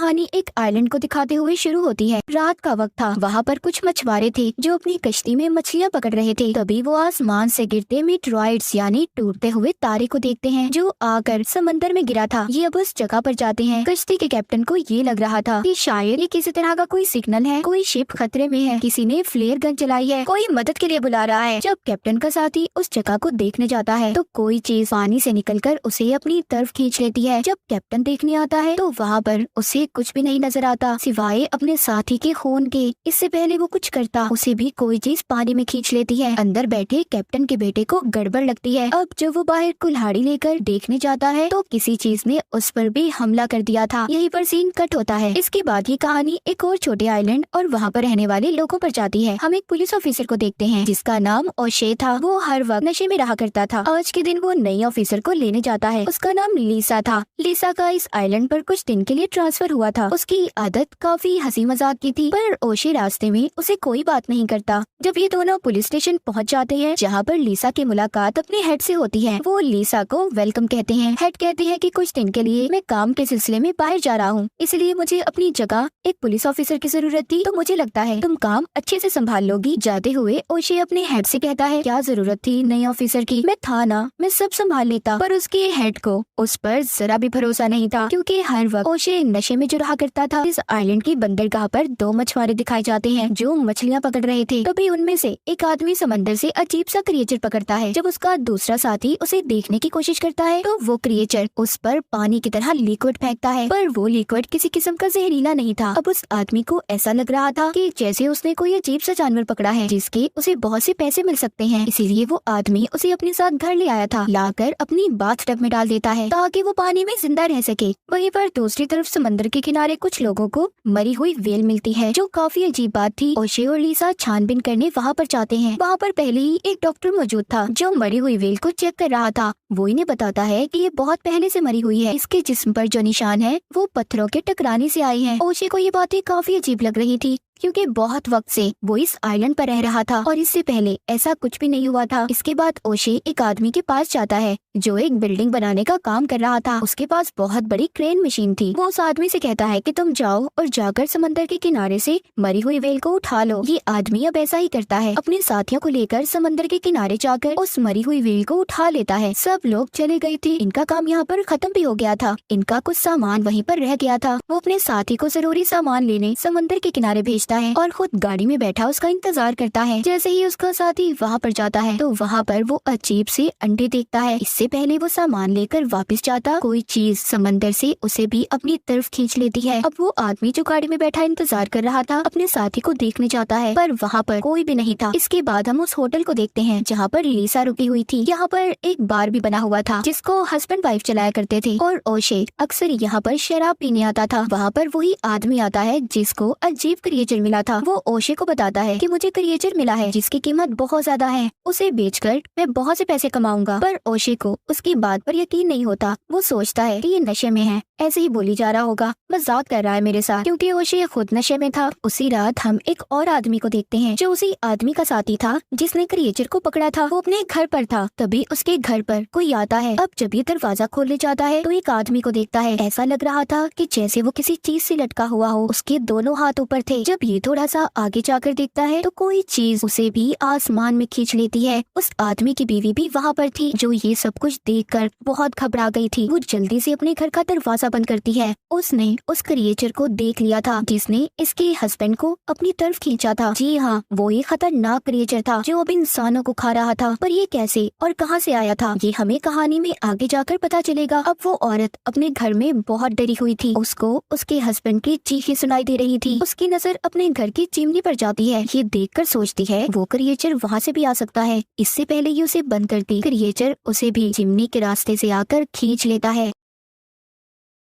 कहानी एक आइलैंड को दिखाते हुए शुरू होती है। रात का वक्त था। वहाँ पर कुछ मछुआरे थे जो अपनी कश्ती में मछलियाँ पकड़ रहे थे। तभी वो आसमान से गिरते मीटरॉइड्स यानी टूटते हुए तारे को देखते हैं जो आकर समंदर में गिरा था। ये अब उस जगह पर जाते हैं। कश्ती के कैप्टन को ये लग रहा था कि शायद ये किसी तरह का कोई सिग्नल है, कोई शिप खतरे में है, किसी ने फ्लेयर गन चलाई है, कोई मदद के लिए बुला रहा है। जब कैप्टन का साथी उस जगह को देखने जाता है तो कोई चीज पानी से निकलकर उसे अपनी तरफ खींच लेती है। जब कैप्टन देखने आता है तो वहाँ पर उसे कुछ भी नहीं नजर आता सिवाय अपने साथी के खून के। इससे पहले वो कुछ करता उसे भी कोई चीज पानी में खींच लेती है। अंदर बैठे कैप्टन के बेटे को गड़बड़ लगती है। अब जब वो बाहर कुल्हाड़ी लेकर देखने जाता है तो किसी चीज ने उस पर भी हमला कर दिया था। यहीं पर सीन कट होता है। इसके बाद ये कहानी एक और छोटे आइलैंड और वहाँ पर रहने वाले लोगों पर जाती है। हम एक पुलिस ऑफिसर को देखते हैं जिसका नाम ओशे था। वो हर वक्त नशे में रहा करता था। आज के दिन वो नई ऑफिसर को लेने जाता है। उसका नाम लीसा था। लीसा का इस आइलैंड पर कुछ दिन के लिए ट्रांसफर हुआ था। उसकी आदत काफी हंसी मजाक की थी, पर ओशे रास्ते में उसे कोई बात नहीं करता। जब ये दोनों पुलिस स्टेशन पहुंच जाते हैं जहाँ पर लीसा की मुलाकात अपने हेड से होती है, वो लीसा को वेलकम कहते हैं। हेड कहते हैं कि कुछ दिन के लिए मैं काम के सिलसिले में बाहर जा रहा हूँ, इसलिए मुझे अपनी जगह एक पुलिस ऑफिसर की जरूरत थी, तो मुझे लगता है तुम काम अच्छे से संभाल लोगी। जाते हुए ओशे अपने हेड से कहता है क्या जरूरत थी नई ऑफिसर की, मैं था ना, मैं सब संभाल लेता। पर उसके हेड को उस पर जरा भी भरोसा नहीं था क्योंकि हर वक्त ओशे नशे में जो रहा करता था। इस आइलैंड की बंदरगाह पर दो मछुआरे दिखाए जाते हैं जो मछलियाँ पकड़ रहे थे। तभी उनमें से एक आदमी समंदर से अजीब सा क्रिएचर पकड़ता है। जब उसका दूसरा साथी उसे देखने की कोशिश करता है तो वो क्रिएचर उस पर पानी की तरह लिक्विड फेंकता है, पर वो लिक्विड किसी किस्म का जहरीला नहीं था। अब उस आदमी को ऐसा लग रहा था कि जैसे उसने कोई अजीब सा जानवर पकड़ा है जिसके उसे बहुत से पैसे मिल सकते हैं। इसीलिए वो आदमी उसे अपने साथ घर ले आया था, लाकर अपनी बाथटब में डाल देता है ताकि वो पानी में जिंदा रह सके। वहीं पर दूसरी तरफ समंदर के किनारे कुछ लोगों को मरी हुई व्हेल मिलती है जो काफी अजीब बात थी। ओशे और लीसा छानबीन करने वहाँ पर जाते हैं। वहाँ पर पहले ही एक डॉक्टर मौजूद था जो मरी हुई व्हेल को चेक कर रहा था। वो इन्हें बताता है कि ये बहुत पहले से मरी हुई है, इसके जिस्म पर जो निशान है वो पत्थरों के टकराने से आए हैं। ओशे को ये बातें काफी अजीब लग रही थी क्योंकि बहुत वक्त से वो इस आइलैंड पर रह रहा था और इससे पहले ऐसा कुछ भी नहीं हुआ था। इसके बाद ओशे एक आदमी के पास जाता है जो एक बिल्डिंग बनाने का काम कर रहा था। उसके पास बहुत बड़ी क्रेन मशीन थी। वो उस आदमी से कहता है कि तुम जाओ और जाकर समंदर के किनारे से मरी हुई व्हेल को उठा लो। ये आदमी अब ऐसा ही करता है, अपने साथियों को लेकर समंदर के किनारे जाकर उस मरी हुई व्हेल को उठा लेता है। सब लोग चले गए थे, इनका काम यहाँ पर खत्म भी हो गया था। इनका कुछ सामान वहीं पर रह गया था। वो अपने साथी को जरूरी सामान लेने समंदर के किनारे भेजता है और खुद गाड़ी में बैठा उसका इंतजार करता है। जैसे ही उसका साथी वहाँ पर जाता है तो वहाँ पर वो अजीब से अंडे देखता है। इससे पहले वो सामान लेकर वापस जाता, कोई चीज समंदर से उसे भी अपनी तरफ खींच लेती है। अब वो आदमी जो गाड़ी में बैठा इंतजार कर रहा था अपने साथी को देखने जाता है, पर वहाँ पर कोई भी नहीं था। इसके बाद हम उस होटल को देखते हैं जहाँ पर लीसा रुकी हुई थी। यहाँ पर एक बार भी बना हुआ था जिसको हस्बैंड वाइफ चलाया करते थे और ओशे अक्सर यहाँ पर शराब पीने आता था। वहाँ पर वही आदमी आता है जिसको अजीब क्रिएचर मिला था। वो ओशे को बताता है कि मुझे क्रिएचर मिला है जिसकी कीमत बहुत ज्यादा है, उसे बेचकर मैं बहुत से पैसे कमाऊंगा। पर ओशे को उसकी बात पर यकीन नहीं होता। वो सोचता है कि ये नशे में है, ऐसे ही बोली जा रहा होगा, मजाक कर रहा है मेरे साथ, क्योंकि ओशे खुद नशे में था। उसी रात हम एक और आदमी को देखते हैं जो उसी आदमी का साथी था जिसने क्रिएचर को पकड़ा था। वो अपने घर पर था, तभी उसके घर पर कोई आता है। अब जब ये दरवाजा खोलने जाता है तो एक आदमी को देखता है। ऐसा लग रहा था कि जैसे वो किसी चीज से लटका हुआ हो। उसके दोनों हाथ ऊपर थे। जब ये थोड़ा सा आगे जाकर देखता है तो कोई चीज उसे भी आसमान में खींच लेती है। उस आदमी की बीवी भी वहाँ पर थी जो ये सब कुछ देखकर बहुत घबरा गई थी। वो जल्दी से अपने घर का दरवाजा बंद करती है। उसने उस क्रिएचर को देख लिया था जिसने इसके हस्बैंड को अपनी तरफ खींचा था। जी हाँ, वो एक खतरनाक क्रिएचर था जो अब इंसानों को खा रहा था। पर ये कैसे और कहाँ से आया था ये हमें कहानी में आगे जाकर पता चलेगा। अब वो औरत अपने घर में बहुत डरी हुई थी। उसको उसके हस्बैंड की चीखें सुनाई दे रही थी। उसकी नजर अपने घर की चिमनी पर जाती है। ये देखकर सोचती है वो क्रिएचर वहाँ से भी आ सकता है। इससे पहले ये उसे बंद करती, क्रिएचर उसे भी चिमनी के रास्ते से आकर खींच लेता है।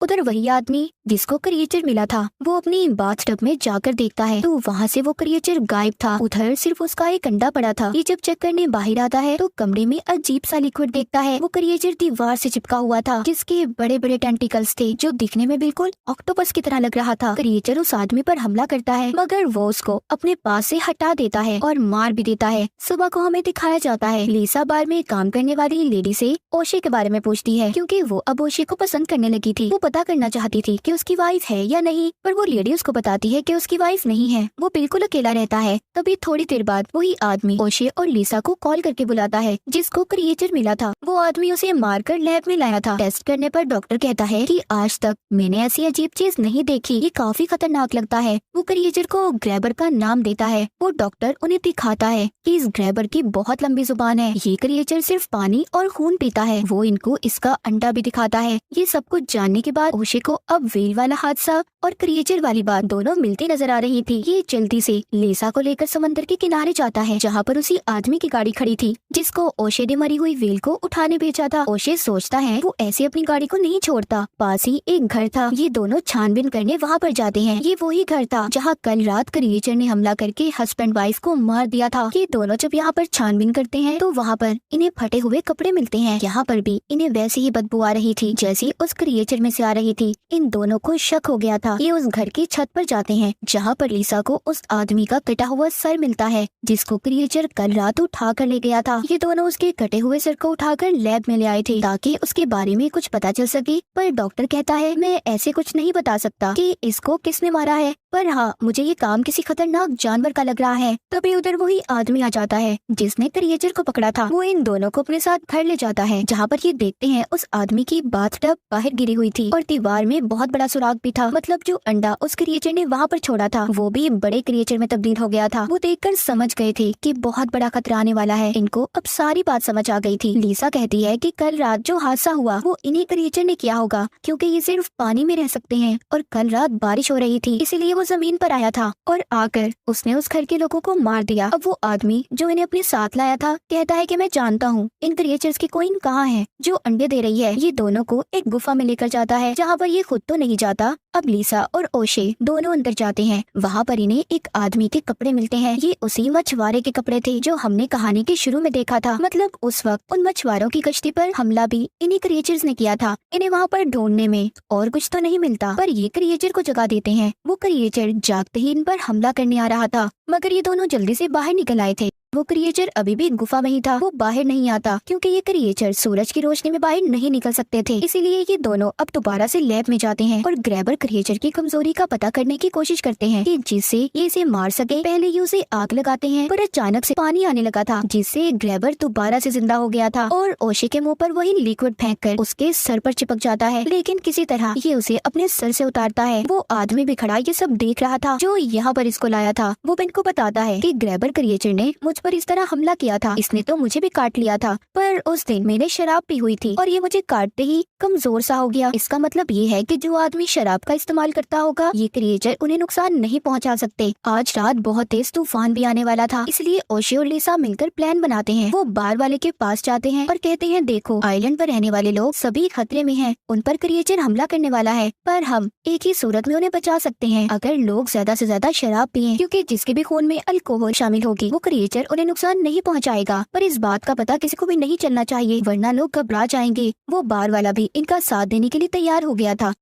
उधर वही आदमी जिसको क्रिएचर मिला था वो अपनी बाथटब में जाकर देखता है तो वहाँ से वो क्रिएचर गायब था। उधर सिर्फ उसका एक अंडा पड़ा था। ये जब चेक करने बाहर आता है तो कमरे में अजीब सा लिक्विड देखता है। वो क्रिएचर दीवार से चिपका हुआ था जिसके बड़े बड़े टेंटिकल्स थे जो दिखने में बिल्कुल ऑक्टोपस की तरह लग रहा था। क्रिएचर उस आदमी पर हमला करता है मगर वो उसको अपने पास से हटा देता है और मार भी देता है। सुबह को हमें दिखाया जाता है लीसा बार में काम करने वाली लेडी से ओशे के बारे में पूछती है क्योंकि वो अब ओशे को पसंद करने लगी थी। वो पता करना चाहती थी कि उसकी वाइफ है या नहीं, पर वो लेडी उसको बताती है कि उसकी वाइफ नहीं है, वो बिल्कुल अकेला रहता है। तभी थोड़ी देर बाद वही आदमी ओशे और लिसा को कॉल करके बुलाता है जिसको क्रिएचर मिला था। वो आदमी उसे मारकर लैब में लाया था। टेस्ट करने पर डॉक्टर कहता है कि आज तक मैंने ऐसी अजीब चीज नहीं देखी, ये काफी खतरनाक लगता है। वो क्रिएचर को ग्रैबर का नाम देता है। वो डॉक्टर उन्हें दिखाता है कि इस ग्रैबर की बहुत लंबी जुबान है, ये क्रिएचर सिर्फ पानी और खून पीता है। वो इनको इसका अंडा भी दिखाता है। ये सब कुछ जानने के बाद ओशे को अब व्हेल वाला हादसा और क्रिएचर वाली बात दोनों मिलती नजर आ रही थी। ये जल्दी से लिसा को लेकर समंदर के किनारे जाता है जहाँ पर उसी आदमी की गाड़ी खड़ी थी जिसको ओशे ने मरी हुई व्हेल को उठाने भेजा था। ओशे सोचता है वो ऐसे अपनी गाड़ी को नहीं छोड़ता। पास ही एक घर था। ये दोनों छानबीन करने वहाँ पर जाते हैं। ये वही घर था जहाँ कल रात क्रिएचर ने हमला करके हस्बैंड वाइफ को मार दिया था। ये दोनों जब यहाँ पर छानबीन करते हैं तो वहाँ पर इन्हें फटे हुए कपड़े मिलते हैं। यहाँ पर भी इन्हें वैसी ही बदबू आ रही थी जैसी उस क्रिएचर में से आ रही थी। इन दोनों को शक हो गया था। ये उस घर की छत पर जाते हैं जहाँ पर लिसा को उस आदमी का कटा हुआ सर मिलता है जिसको क्रिएचर कल रात उठा कर ले गया था। ये दोनों उसके कटे हुए सर को उठाकर लैब में ले आए थे ताकि उसके बारे में कुछ पता चल सके, पर डॉक्टर कहता है मैं ऐसे कुछ नहीं बता सकता कि इसको किसने मारा है, पर हाँ मुझे ये काम किसी खतरनाक जानवर का लग रहा है। तभी उधर वही आदमी आ जाता है जिसने क्रिएचर को पकड़ा था। वो इन दोनों को अपने साथ घर ले जाता है जहाँ पर ये देखते हैं उस आदमी की बाथटब बाहर गिरी हुई थी और दीवार में बहुत बड़ा सुराग भी था। मतलब जो अंडा उस क्रिएचर ने वहाँ पर छोड़ा था वो भी बड़े क्रिएचर में तब्दील हो गया था। वो देखकर समझ गए थे कि बहुत बड़ा खतरा आने वाला है। इनको अब सारी बात समझ आ गई थी। लिसा कहती है कि कल रात जो हादसा हुआ वो इन्हीं क्रिएचर ने किया होगा क्योंकि ये सिर्फ पानी में रह सकते हैं और कल रात बारिश हो रही थी इसीलिए वो जमीन पर आया था और आकर उसने उस घर के लोगों को मार दिया। अब वो आदमी जो इन्हें अपने साथ लाया था कहता है कि मैं जानता हूँ इन क्रिएचर्स की कोइन कहाँ है जो अंडे दे रही है। ये दोनों को एक गुफा में लेकर जाता है जहाँ पर ये खुद तो नहीं जाता। अब लिसा और ओशे दोनों अंदर जाते हैं। वहाँ पर इन्हें एक आदमी के कपड़े मिलते हैं। ये उसी मछुआरे के कपड़े थे जो हमने कहानी के शुरू में देखा था। मतलब उस वक्त उन मछुआरों की कश्ती पर हमला भी इन्हीं क्रिएचर्स ने किया था। इन्हें वहाँ पर ढूंढने में और कुछ तो नहीं मिलता पर ये क्रिएचर को जगा देते हैं। वो क्रिएचर जागते ही इन पर हमला करने आ रहा था मगर ये दोनों जल्दी से बाहर निकल आए थे। वो क्रिएचर अभी भी गुफा में ही था। वो बाहर नहीं आता क्योंकि ये क्रिएचर सूरज की रोशनी में बाहर नहीं निकल सकते थे। इसीलिए ये दोनों अब दोबारा से लैब में जाते हैं और ग्रैबर क्रिएचर की कमजोरी का पता करने की कोशिश करते हैं कि जिससे ये इसे मार सके। पहले ये उसे आग लगाते हैं पर अचानक से पानी आने लगा था जिससे ग्रैबर दोबारा से जिंदा हो गया था और ओशे के मुंह पर वही लिक्विड फेंककर उसके सर पर चिपक जाता है। लेकिन किसी तरह ये उसे अपने सर से उतारता है। वो आदमी भी खड़ा ये सब देख रहा था जो यहाँ पर इसको लाया था। वो बिन को बताता है कि ग्रैबर क्रिएचर ने मुझ पर इस तरह हमला किया था। इसने तो मुझे भी काट लिया था पर उस दिन मैंने शराब पी हुई थी और ये मुझे काटते ही कमजोर सा हो गया। इसका मतलब ये है कि जो आदमी शराब का इस्तेमाल करता होगा ये क्रिएचर उन्हें नुकसान नहीं पहुंचा सकते। आज रात बहुत तेज तूफान भी आने वाला था इसलिए ओशे और लिसा मिलकर प्लान बनाते हैं। वो बार वाले के पास जाते हैं और कहते हैं देखो आइलैंड पर रहने वाले लोग सभी खतरे में हैं। उन पर क्रिएचर हमला करने वाला है पर हम एक ही सूरत में उन्हें बचा सकते हैं अगर लोग ज्यादा से ज्यादा शराब पिए क्योंकि जिसके भी खून में अल्कोहल शामिल होगी वो क्रिएचर उन्हें नुकसान नहीं पहुंचाएगा। पर इस बात का पता किसी को भी नहीं चलना चाहिए वरना लोग घबरा जाएंगे। वो बार वाला भी इनका साथ देने के लिए तैयार हो गया था।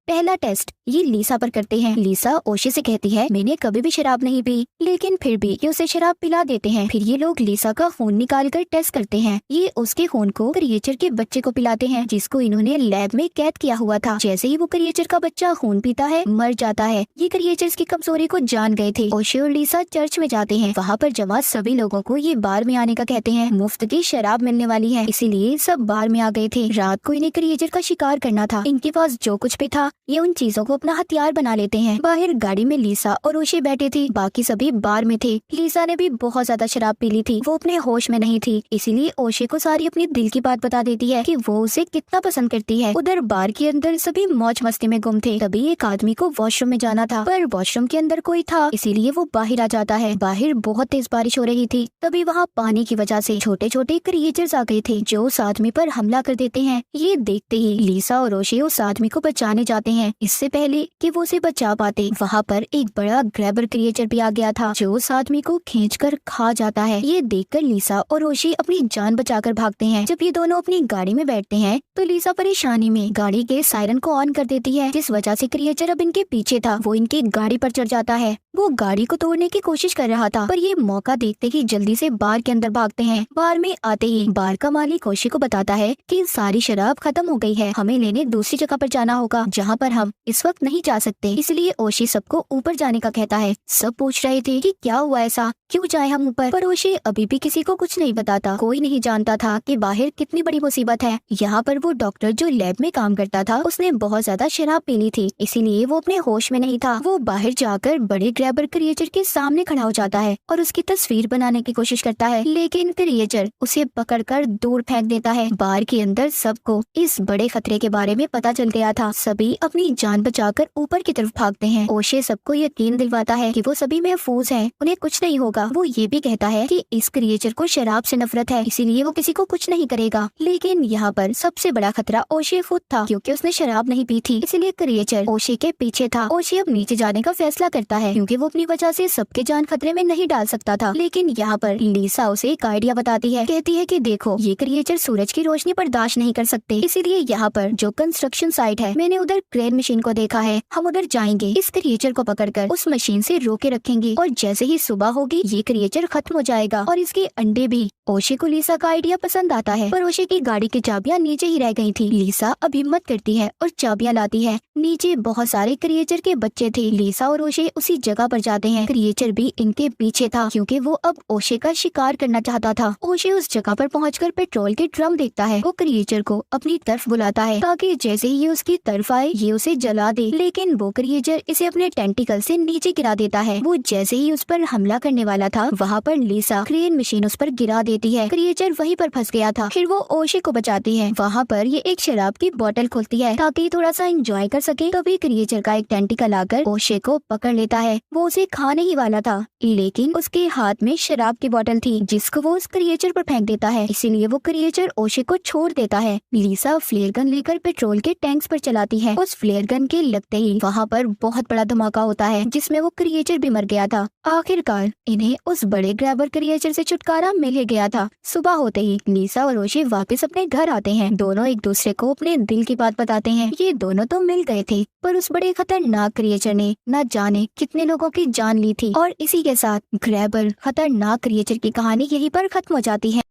पहला टेस्ट ये लिसा पर करते हैं। लिसा ओशे से कहती है मैंने कभी भी शराब नहीं पी लेकिन फिर भी ये उसे शराब पिला देते हैं। फिर ये लोग लिसा का खून निकाल कर टेस्ट करते हैं। ये उसके खून को क्रिएचर के बच्चे को पिलाते हैं जिसको इन्होंने लैब में कैद किया हुआ था। जैसे ही वो क्रिएचर का बच्चा खून पीता है मर जाता है। ये क्रिएचर्स की कमजोरी को जान गए थे। ओशे और लिसा चर्च में जाते हैं। वहाँ पर जमा सभी लोगों को ये बार में आने का कहते हैं। मुफ्त की शराब मिलने वाली है इसीलिए सब बार में आ गए थे। रात को इन्हें क्रिएचर का शिकार करना था। इनके पास जो कुछ भी था ये उन चीजों को अपना हथियार बना लेते हैं। बाहर गाड़ी में लिसा और ओशे बैठे थे। बाकी सभी बार में थे। लिसा ने भी बहुत ज्यादा शराब पी ली थी। वो अपने होश में नहीं थी इसीलिए ओशे को सारी अपनी दिल की बात बता देती है कि वो उसे कितना पसंद करती है। उधर बार के अंदर सभी मौज मस्ती में गुम थे। तभी एक आदमी को वॉशरूम में जाना था पर वॉशरूम के अंदर कोई था इसीलिए वो बाहर आ जाता है। बाहर बहुत तेज बारिश हो रही थी। तभी वहाँ पानी की वजह से छोटे छोटे क्रिएचर्स आ गए थे जो उस आदमी पर हमला कर देते हैं। ये देखते ही लिसा और ओशे उस आदमी को बचाने जाते हैं। इससे पहले कि वो उसे बचा पाते, वहाँ पर एक बड़ा ग्रैबर क्रिएचर भी आ गया था जो उस आदमी को खींचकर खा जाता है। ये देखकर लीसा और ओशी अपनी जान बचाकर भागते हैं। जब ये दोनों अपनी गाड़ी में बैठते हैं तो लीसा परेशानी में गाड़ी के सायरन को ऑन कर देती है, जिस वजह से क्रिएचर अब इनके पीछे था वो इनकी गाड़ी पर चढ़ जाता है। वो गाड़ी को तोड़ने की कोशिश कर रहा था, पर ये मौका देखते ही जल्दी से बार के अंदर भागते हैं। बार में आते ही बार का मालिक ओशी को बताता है कि सारी शराब खत्म हो गई है, हमें लेने दूसरी जगह पर जाना होगा जहाँ पर हम इस वक्त नहीं जा सकते। इसलिए ओशी सबको ऊपर जाने का कहता है। सब पूछ रहे थे कि क्या हुआ, ऐसा क्यों जाए हम ऊपर, पर ओशी अभी भी किसी को कुछ नहीं बताता। कोई नहीं जानता था कि बाहर कितनी बड़ी मुसीबत है। यहाँ पर वो डॉक्टर जो लैब में काम करता था उसने बहुत ज्यादा शराब पी ली थी, इसीलिए वो अपने होश में नहीं था। वो बाहर जाकर बड़े ग्रैबर क्रिएचर के सामने खड़ा हो जाता है और उसकी तस्वीर बनाने की कोशिश करता है, लेकिन क्रिएचर उसे पकड़कर दूर फेंक देता है। बार के अंदर सबको इस बड़े खतरे के बारे में पता चल गया था। सभी अपनी जान बचाकर ऊपर की तरफ भागते हैं। ओशे सबको यकीन दिलवाता है कि वो सभी महफूज हैं, उन्हें कुछ नहीं होगा। वो ये भी कहता है कि इस क्रिएचर को शराब से नफरत है, इसीलिए वो किसी को कुछ नहीं करेगा। लेकिन यहाँ पर सबसे बड़ा खतरा ओशे खुद था, क्योंकि उसने शराब नहीं पी थी, इसलिए क्रिएचर ओशे के पीछे था। ओशे अब नीचे जाने का फैसला करता है, क्योंकि वो अपनी वजह से सबके जान खतरे में नहीं डाल सकता था। लेकिन यहाँ पर लीसा उसे एक आइडिया बताती है। कहती है कि देखो, ये क्रिएचर सूरज की रोशनी बर्दाश्त नहीं कर सकते, इसीलिए यहाँ पर जो कंस्ट्रक्शन साइट है, मैंने उधर क्रेन मशीन को देखा है, हम उधर जाएंगे, इस क्रिएचर को पकड़कर उस मशीन से रोके रखेंगे और जैसे ही सुबह होगी ये क्रिएचर खत्म हो जाएगा और इसके अंडे भी। ओशे को लीसा का आइडिया पसंद आता है, पर ओशे की गाड़ी की चाबियां नीचे ही रह गई थी। लीसा अब हिम्मत करती है और चाबियां लाती है। नीचे बहुत सारे क्रिएचर के बच्चे थे। लीसा और ओशे उसी जगह पर जाते हैं। क्रिएचर भी इनके पीछे था, क्योंकि वो अब ओशे का शिकार करना चाहता था। ओशे उस जगह पर पहुंचकर पेट्रोल के ड्रम देखता है। वो क्रिएचर को अपनी तरफ बुलाता है ताकि जैसे ही ये उसकी तरफ आए ये उसे जला दे, लेकिन वो क्रिएचर इसे अपने टेंटिकल से नीचे गिरा देता है। वो जैसे ही उस पर हमला करने वाला था, वहाँ पर लीसा क्रेन मशीन उस पर गिरा देती है। क्रिएचर वहीं पर फंस गया था। फिर वो ओशे को बचाती है। वहाँ पर ये एक शराब की बोतल खोलती है ताकि थोड़ा सा एंजॉय कर सके। तभी क्रिएचर का एक टेंटिकल आकर ओशे को पकड़ लेता है। वो उसे खाने ही वाला था, लेकिन उसके हाथ में शराब की बोतल थी, जिसको वो उस क्रिएचर पर फेंक देता है। इसीलिए वो क्रिएचर ओशे को छोड़ देता है। लीसा फ्लेयर गन लेकर पेट्रोल के टैंक्स पर चलाती है। उस फ्लेयर गन के लगते ही वहाँ पर बहुत बड़ा धमाका होता है, जिसमें वो क्रिएचर भी मर गया था। आखिरकार इन्हें उस बड़े ग्रैबर क्रिएचर से छुटकारा मिल ही गया था। सुबह होते ही लीसा और ओशे वापस अपने घर आते हैं। दोनों एक दूसरे को अपने दिल की बात बताते हैं। ये दोनों तो मिल गए थे, पर उस बड़े खतरनाक क्रिएचर ने न जाने कितने लोगों की जान ली थी। और इसी के साथ ग्रैबर खतरनाक क्रिएचर की कहानी यहीं पर खत्म हो जाती है।